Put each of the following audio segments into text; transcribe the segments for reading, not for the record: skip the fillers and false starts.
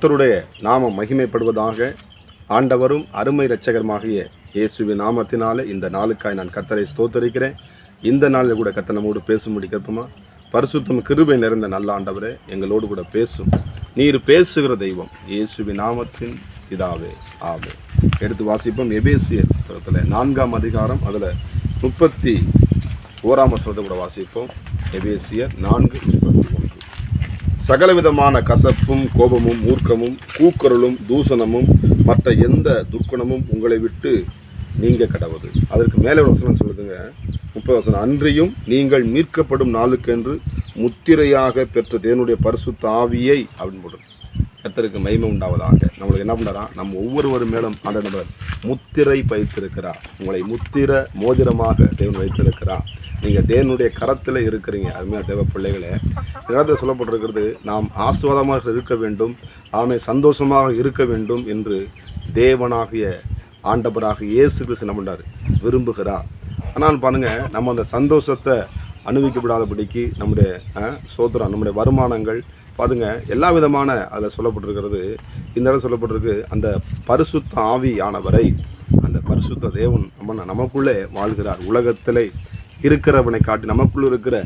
கர்த்தருடைய நாமம் மகிமைப்படுவதாக. ஆண்டவரும் அருமை இரட்சகருமாகிய இயேசுவின் நாமத்தினாலே இந்த நாளுக்காய் நான் கர்த்தரை ஸ்தோத்தரிக்கிறேன். இந்த நாளில் கூட கர்த்தர் நம்மோடு பேசும்படி கேட்போமா? பரிசுத்தம் கிருபை நிறைந்த நல்ல ஆண்டவரே, எங்களோடு கூட பேசும். நீர் பேசுகிற தெய்வம், இயேசுவின் நாமத்தின் பிதாவே, ஆமென். எடுத்து வாசிப்போம். எபேசியர் 4ஆம் அதிகாரம் அதில் 31ஆம் வசனத்தை கூட வாசிப்போம். எபேசியர் 4:31. சகலவிதமான கசப்பும் கோபமும் மூர்க்கமும் கூக்குரலும் தூசணமும் மற்ற எந்த துர்க்குணமும் உங்களை விட்டு நீங்க கடவுது. அதற்கு மேலே வசனம் சொல்லுதுங்க, 30 வசனம். அன்றியும் நீங்கள் மீட்கப்படும் நாளுக்கென்று முத்திரையாக பெற்ற தேவனுடைய பரிசுத்த ஆவியை அப்படின்னு போடுறது. கர்த்தருக்கு மகிமை உண்டாவதாக. நம்மளுக்கு என்ன பண்ணுறா, நம்ம ஒவ்வொருவரும் மேலும் ஆண்டவர் முத்திரை வைத்திருக்கிறார். உங்களை முத்திர மோதிரமாக தேவன் வைத்திருக்கிறார். நீங்கள் தேவனுடைய கரத்தில் இருக்கிறீங்க. அதுமாதிரி தேவ பிள்ளைகளே, இடத்துல சொல்லப்பட்டிருக்கிறது, நாம் ஆசுவாதமாக இருக்க வேண்டும், சந்தோஷமாக இருக்க வேண்டும் என்று தேவனாகிய ஆண்டவராக இயேசு கிறிஸ்து என்ன பண்ணுறார், விரும்புகிறார். ஆனால் பாருங்கள், நம்ம அந்த சந்தோஷத்தை அனுபவிக்கப்படாதபடிக்கு நம்முடைய சோதரம், நம்முடைய வருமானங்கள் பாருங்க, எல்லா விதமான அதில் சொல்லப்பட்டிருக்கிறது. இந்த இடம் சொல்லப்பட்டிருக்கு, அந்த பரிசுத்த ஆவியானவரை, அந்த பரிசுத்த தேவன் நமக்குள்ளே வாழ்கிறார். உலகத்திலே இருக்கிறவனை காட்டி நமக்குள்ளே இருக்கிற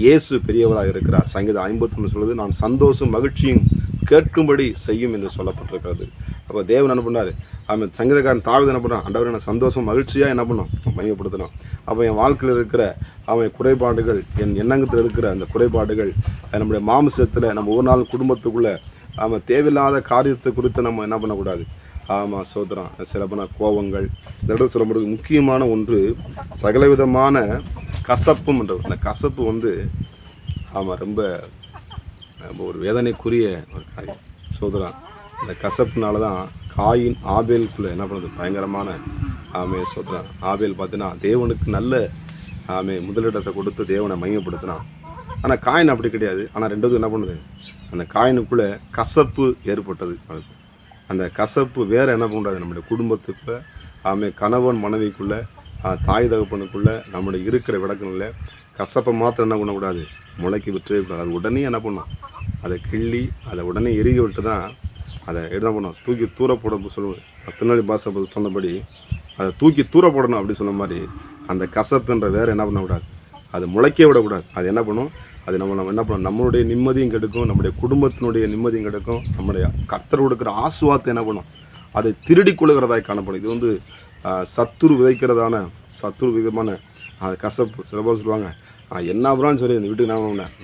இயேசு பெரியவராக இருக்கிறார். சங்கீதம் 51 சொல்லுது, நான் சந்தோஷம் மகிழ்ச்சியும் கேட்கும்படி செய்யும் என்று சொல்லப்பட்டிருக்கிறது. அப்போ தேவன் என்ன பண்ணார், அவன் சங்கீதக்காரன் தாவீது என்ன பண்ணான், ஆண்டவரை நான் சந்தோஷம் மகிழ்ச்சியாக என்ன பண்ணோம், மையப்படுத்தணும். அப்போ என் வாழ்க்கையில் இருக்கிற அவன் குறைபாடுகள், என் எண்ணங்கத்தில் இருக்கிற அந்த குறைபாடுகள், நம்முடைய மாமிசத்தில் நம்ம ஒவ்வொரு நாள் குடும்பத்துக்குள்ளே அவன் தேவையில்லாத காரியத்தை குறித்து நம்ம என்ன பண்ணக்கூடாது. சோதரம் சில பண்ண கோபங்கள், இந்த இடத்துல சொல்ல முடியும். முக்கியமான ஒன்று சகலவிதமான கசப்பும்ன்றது. அந்த கசப்பு ரொம்ப ஒரு வேதனைக்குரிய ஒரு காரியம். சோதரம் அந்த கசப்புனால தான் காயின் ஆபேலுக்குள்ளே என்ன பண்ணுறது, பயங்கரமான சோதரம். ஆபேல் பார்த்தீங்கன்னா தேவனுக்கு நல்ல முதலிடத்தை கொடுத்து தேவனை மையப்படுத்தினான். ஆனால் காயின் அப்படி கிடையாது. ஆனால் ரெண்டாவது என்ன பண்ணுது, அந்த காயினுக்குள்ளே கசப்பு ஏற்பட்டது. அந்த கசப்பு வேறு என்ன பண்ணுறது, நம்முடைய குடும்பத்துக்குள்ளே கணவன் மனைவிக்குள்ளே தாய் தகப்பனுக்குள்ளே நம்முடைய இருக்கிற விளக்கங்களில் கசப்பை மாத்திரம் என்ன பண்ணக்கூடாது, முளைக்கி விட்டுறவே கூடாது. அது உடனே என்ன பண்ணும், அதை கிள்ளி அதை உடனே எரிக விட்டு தான் அதை என்ன பண்ணணும், தூக்கி தூர போட சொல்லுவேன். திருநெல்வேலி பாஷை சொன்னபடி அதை தூக்கி தூர போடணும் அப்படி சொன்ன மாதிரி, அந்த கசப்புன்ற வேறு என்ன பண்ணக்கூடாது, அது முளைக்க விடக்கூடாது. அது என்ன பண்ணும், அது நம்ம என்ன பண்ணணும், நம்மளுடைய நிம்மதியும் கெடுக்கும், நம்முடைய குடும்பத்தினுடைய நிம்மதியும் கெடுக்கும், நம்முடைய கர்த்தர் கொடுக்குற ஆசுவாத்தை என்ன பண்ணும், அதை திருடி கொள்கிறதாய் காணப்படும். இது சத்துரு விதைக்கிறதான சத்துரு விதமான கசப்பு. சில பேர் சொல்லுவாங்க, என்ன ஆகுறான்னு சொல்லி இந்த வீட்டுக்கு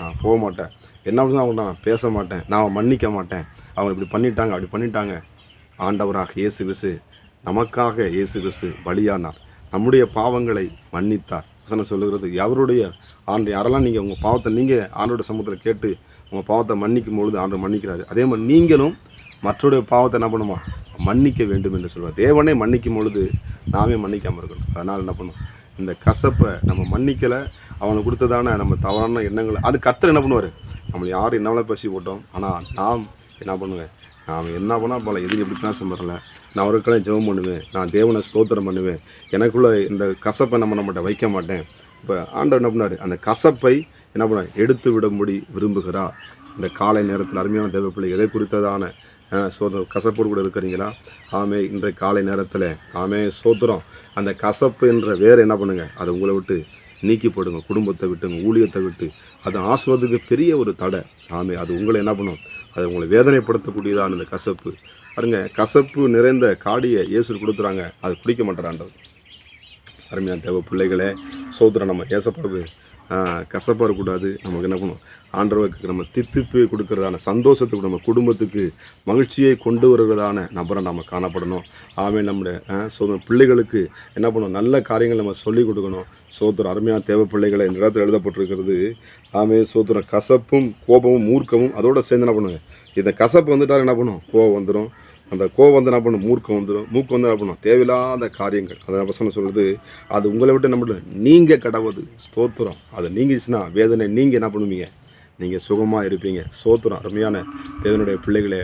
நான் போக மாட்டேன், என்ன அவங்க நான் பேச மாட்டேன், நான் மன்னிக்க மாட்டேன், அவங்க இப்படி பண்ணிட்டாங்க அப்படி பண்ணிட்டாங்க. ஆண்டவராக இயேசு கிறிஸ்து நமக்காக இயேசு கிறிஸ்து பலியானார், நம்முடைய பாவங்களை மன்னித்தார். வசனம் சொல்லுகிறது, அவருடைய யாரெல்லாம் நீங்கள் உங்கள் பாவத்தை நீங்கள் ஆண்டோட சமூகத்தில் கேட்டு உங்கள் பாவத்தை மன்னிக்கும் பொழுது ஆண்டவர் மன்னிக்கிறாரு. அதே மாதிரி நீங்களும் மற்றவருடைய பாவத்தை என்ன பண்ணுமா, மன்னிக்க வேண்டும் என்று சொல்லுவார். தேவனே மன்னிக்கும் பொழுது நாமே மன்னிக்காமல் இருக்கணும். அதனால் என்ன பண்ணும், இந்த கசப்பை நம்ம மன்னிக்கலை, அவனுக்கு கொடுத்ததான நம்ம தவறான எண்ணங்களை அது கர்த்தர் என்ன பண்ணுவார், நம்மளை யாரும் என்னவெல்லாம் பேசி போட்டோம். ஆனால் நாம் என்ன பண்ணுவேன், நாம் என்ன பண்ணால் போல எதுக்கு எப்படி பேச வரல, நான் அவருக்கெல்லாம் ஜெபம் பண்ணுவேன், நான் தேவனை ஸ்தோத்திரம் பண்ணுவேன், எனக்குள்ளே இந்த கசப்பை நம்ம நம்மகிட்ட வைக்க மாட்டேன். இப்போ ஆண்டவர் என்ன பண்ணார், அந்த கசப்பை என்ன பண்ண எடுத்து விடும்படி விரும்புகிறார். இந்த காலை நேரத்தில் அருமையான தேவ பிள்ளை எதை குறித்ததான கசப்போடு கூட இருக்கிறீங்களா? இன்றைய காலை நேரத்தில் சோத்திரம். அந்த கசப்பு என்ற வேறு என்ன பண்ணுங்கள், அதை உங்களை விட்டு நீக்கி போடுங்க, குடும்பத்தை விட்டுங்க, ஊழியத்தை விட்டு. அது ஆசுவதுக்கு பெரிய ஒரு தடை. அது உங்களை என்ன பண்ணும், அது உங்களை வேதனைப்படுத்தக்கூடியதான இந்த கசப்பு. பாருங்க, கசப்பு நிறைந்த காடியை இயேசு கொடுத்துறாங்க, அது குடிக்க மாட்டேறாண்டவர். அருமையான தேவ பிள்ளைகளே, சோதரம் நம்ம ஏசப்பாவு கசப்பாக இருக்கக்கூடாது. நமக்கு என்ன பண்ணும், ஆண்டவருக்கு நம்ம தித்திப்பு கொடுக்கறதான சந்தோஷத்துக்கு, நம்ம குடும்பத்துக்கு மகிழ்ச்சியை கொண்டு வருகிறதான நபரை நம்ம காணப்படணும். நம்முடைய பிள்ளைகளுக்கு என்ன பண்ணணும், நல்ல காரியங்கள் நம்ம சொல்லிக் கொடுக்கணும். சோத்திரம். அருமையான தேவ பிள்ளைகளை இந்த இடத்துல எழுதப்பட்டிருக்கிறது. சோத்திரம். கசப்பும் கோபமும் மூர்க்கமும் அதோடு சேர்ந்து என்ன பண்ணுங்க, இந்த கசப்பு வந்துட்டால் என்ன பண்ணும், கோபம் வந்துடும். அந்த கோவம் என்ன பண்ணும், மூர்க்கம் வந்துடும். மூக்கு என்ன பண்ணும், தேவையில்லாத காரியங்கள். அதை வசனம் சொல்லுது, அது உங்களை விட்டு என்ன பண்ணும், நீங்கள் கடவுது. ஸ்தோத்திரம். அதை நீங்கிச்சுன்னா வேதனை நீங்கள் என்ன பண்ணுவீங்க, நீங்கள் சுகமாக இருப்பீங்க. சோத்திரம். அருமையான தேவனுடைய பிள்ளைகளே,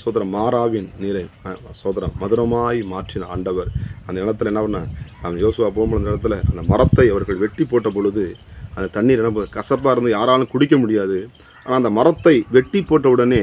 சோத்திரம். மாறாவின் நீரை சோத்திரம் மதுரமாய் மாற்றின ஆண்டவர் அந்த இடத்துல என்ன பண்ண, யோசுவா போகும்போது அந்த இடத்துல அந்த மரத்தை அவர்கள் வெட்டி போட்ட பொழுது அந்த தண்ணீர் என்ன கசப்பாக இருந்து யாராலும் குடிக்க முடியாது. ஆனால் அந்த மரத்தை வெட்டி போட்ட உடனே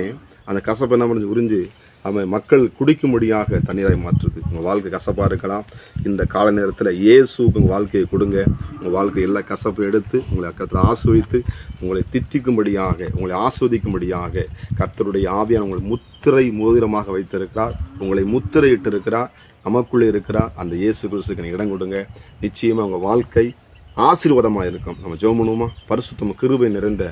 அந்த கசப்பை என்ன பண்ணி உறிஞ்சி அவன் மக்கள் குடிக்கும்படியாக தண்ணீரை மாற்றுது. உங்கள் வாழ்க்கை கசப்பாக இருக்கலாம். இந்த கால நேரத்தில் இயேசுக்கு உங்கள் வாழ்க்கையை கொடுங்க. உங்கள் வாழ்க்கை எல்லா கசப்பை எடுத்து உங்களை அக்கத்தில் ஆஸ்வதித்து உங்களை தித்திக்கும்படியாக, உங்களை ஆஸ்வதிக்கும்படியாக கர்த்தருடைய ஆவியான உங்களை முத்திரை மோதிரமாக வைத்திருக்கிறார். உங்களை முத்திரையிட்டு இருக்கிறார். நமக்குள்ளே இருக்கிறார். அந்த இயேசு கிறிஸ்துக்கு இடம் கொடுங்க. நிச்சயமாக உங்கள் வாழ்க்கை ஆசீர்வாதமாக இருக்கும். நம்ம ஜெபம் பண்ணுவோமா? பரிசுத்தம் கிருபை நிறைந்த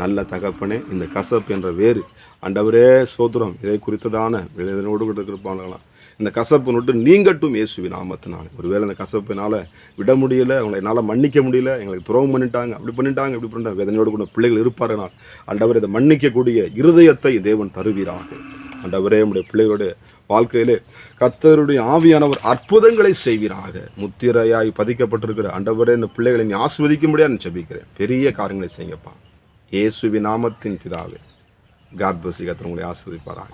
நல்ல தகப்பனே, இந்த கசப்பு என்ற வேறு ஆண்டவரே சோத்திரம், இதை குறித்ததான வேதனையோடு இருப்பாங்களாம். இந்த கசப்பு நோட்டு நீங்கட்டும் இயேசுவின் நாமத்தினால. ஒருவேளை இந்த கசப்பினால் விட முடியல, அவங்களை என்னால் மன்னிக்க முடியல, எங்களுக்கு துரோகம் பண்ணிட்டாங்க, அப்படி பண்ணிட்டாங்க வேதனையோடு கூட பிள்ளைகள் இருப்பார்கள். ஆண்டவர் இதை மன்னிக்கக்கூடிய இருதயத்தை தேவன் தருவீராக. ஆண்டவரே உடைய பிள்ளைகளுடைய வாழ்க்கையிலே கர்த்தருடைய ஆவியானவர் அற்புதங்களை செய்வீராக. முத்திரையாய் பதிக்கப்பட்டிருக்கிற ஆண்டவரே இந்த பிள்ளைகளை நீ ஆஸ்வதிக்கும்படியாக நான் ஜெபிக்கிறேன். பெரிய காரியங்களை செய்யப்பா இயேசுவின் நாமத்தின் பிதாவே. God bless you. கர்த்தர் உங்களை ஆசீர்வதிப்பாராக.